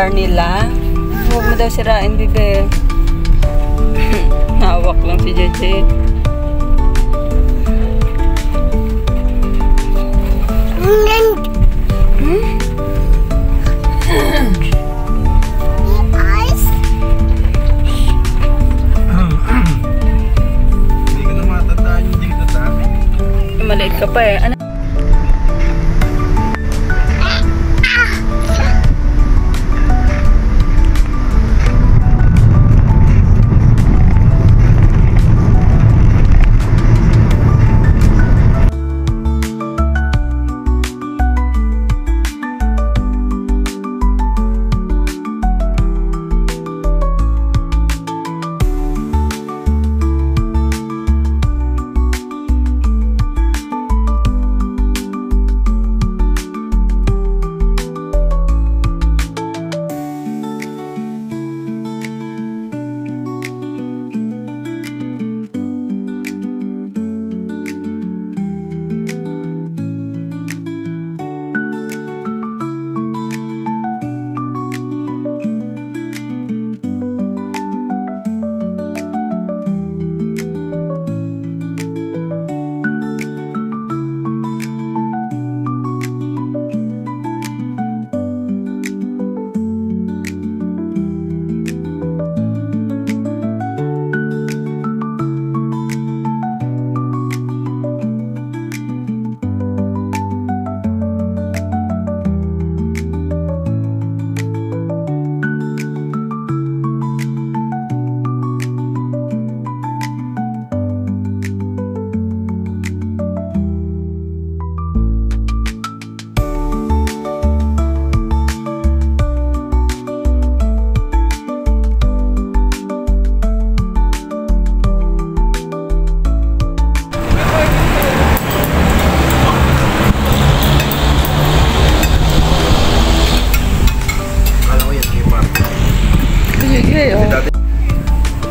car nila. Huwag mo daw sirain, bibe. Hawak lang si JJ. Hindi ka na matandaan yung dito sa amin. Maliit ka pa eh. Ano?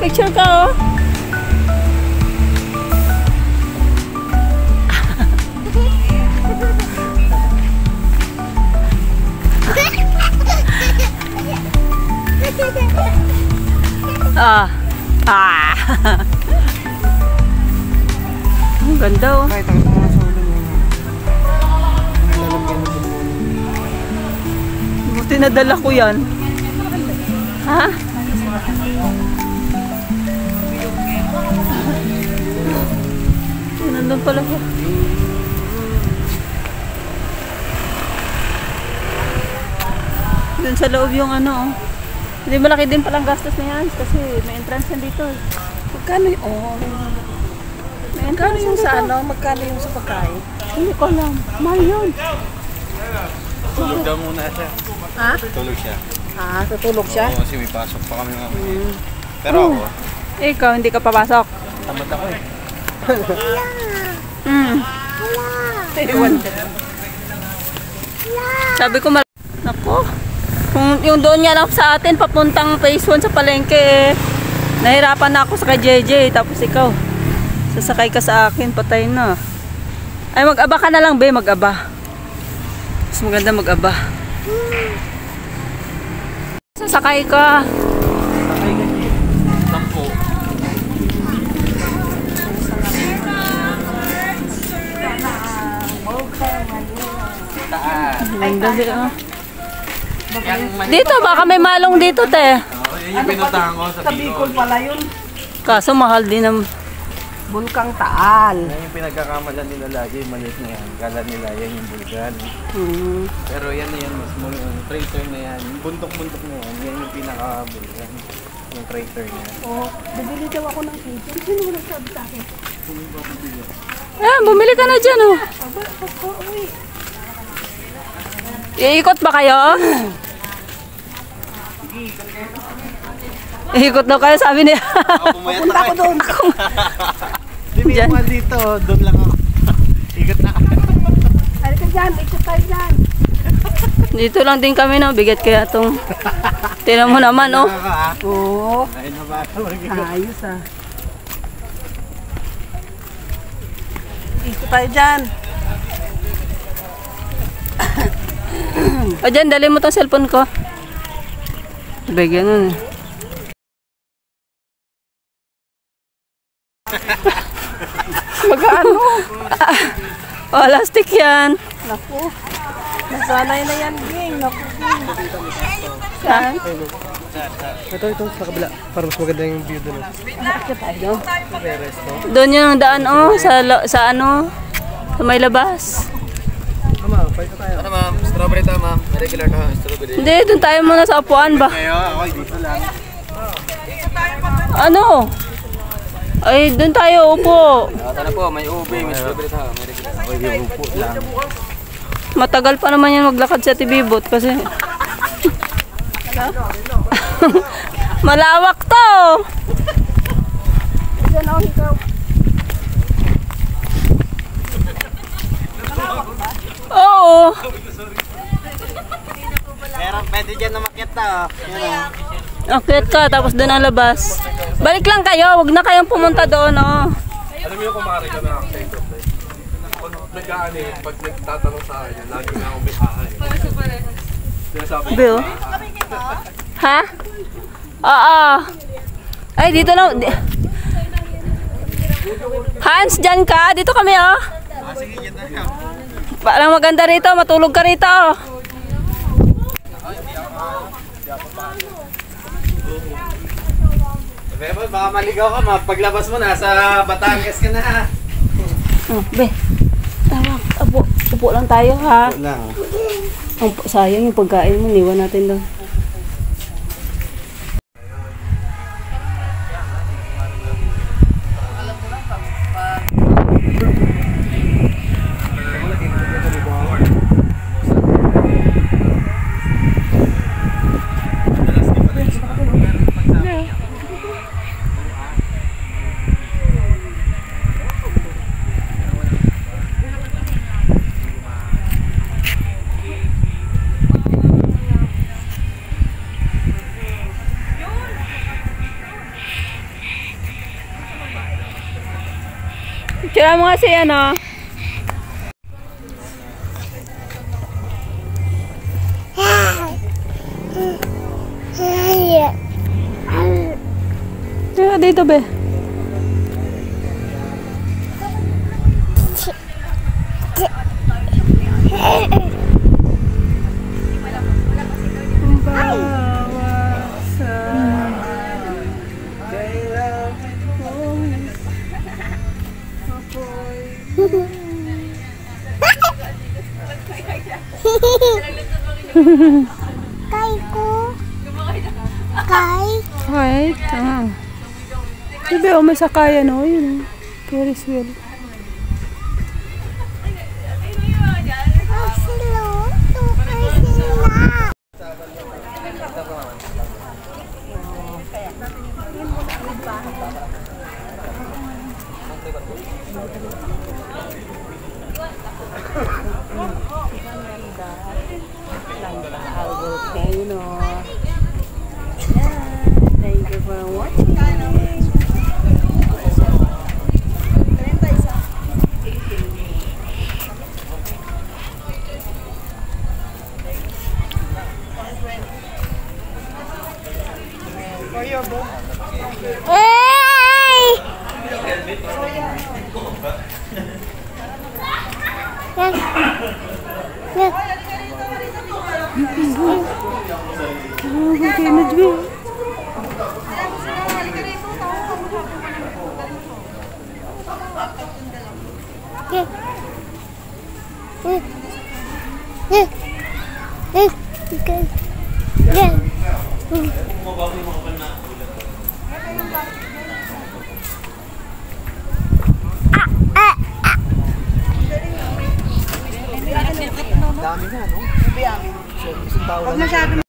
Picture ka oh. Ang ganda oh. Buti nadala ko yan. Ha? Nandun pala ko. Dun sa loob yung ano. Hindi malaki din palang gastos na yan kasi may entrance yan dito. Magkano yung magkano yung sa ano? Magkano yung sa pagkain? Hindi ko alam. Mahal yun. Tulog daw muna siya. Ha? Tulog siya. Ah, tutulog siya? Oo, kasi may pasok pa kami nga. Pero ako, Ikaw, hindi ka papasok. tamad ako eh. Sabi ko Nako. Kung yung doon nga lang sa atin papuntang phase 1 sa palengke eh. Nahirapan na ako sa kay JJ tapos ikaw. Sasakay ka sa akin, patay na. Ay mag-aba ka na lang, be, mag-aba. Mas maganda mag-aba. Sasakay ka. Sakay ka niya. 10. Taas. Ganda din, Dito, baka may malong dito, te. Yan yung pinuntahan ko sa Bicol. Pala yun. Kaso mahal din ang... Bulkang Taal. Yan yung pinagkakamalan nila lagi, yung maliit na yan. Kala nila yan yung bulkan. Pero yan na yan, mas small yung crater na yan. Yung buntok-buntok na yan, yan yung pinaka-bulkan. Yung crater na yan. Oh, bibili daw ako ng kitchen. Sino mo nagsabi sa akin? Bumili ka na dyan, oh. Uy. Iikot ba kayo? Iikot daw kayo, sabi niya. Pupunta ako doon. Hindi mo dito, doon lang ako. Ikot na. Halika dyan, ikot tayo dyan. Dito lang din kami, no? Bigat kaya itong... Tinan mo naman, oh. Oo. Ay na ba? Ayos ah. Ikot tayo dyan. O dyan, dali mo tong cellphone ko. Sabay ganun eh. Mag-ano? Oh, elastic yan. Naku. Nasanay na yan, Ging. Naku, Ging. Saan? Ito sa kabila. Para mas maganda yung view doon. Akit tayo. Doon yung daan oh, sa ano, sa may labas. Ma'am, pwede tayo. Ano ma'am? Strawberry ta ma'am. Regular ta, strawberry. Hindi, doon tayo muna sa upuan ba? Ngayon, ako dito lang. Ano? Ay, doon tayo upo. Tara po, may ube, may strawberry ta, may regular. Okay, yung upo lang. Matagal pa naman yan maglakad sa Tibibot kasi. Malawak to. Diyan ako ikaw. Oo. Pero pwede dyan na makita. Akyat ka, tapos doon ang labas. Balik lang kayo, wag na kayong pumunta doon, oh. Alam mo yung kumari ka na actor pag nag-aani, pag nagtatanong sa akin, lagi na akong may hahay. Sinasabi ko, Bill? Ha? Oo. Ay, dito lang. Hans, dyan ka. Dito kami, oh. Sige, dyan na. Parang maganda rito, matulog ka rito. Bebo, baka maligaw ka, paglabas mo nasa Batangas ka na. Oh, be. Tawag, upo lang tayo, ha? Lang. Sayang yung pagkain mo, niwan natin doon. Tira mo nga si ano. Tira dito, be. Kay ko. Kay. Right. Ah. Diba, oh, may sakayan, oh. Yun, oh. Ferris wheel. Silo. Tukay sila. Thank you for watching. Hey! Yan. Yan. Okay na, Jwe. Yan. Yan. Yan. Okay. Yan. Dami na, no? Isang tao lang.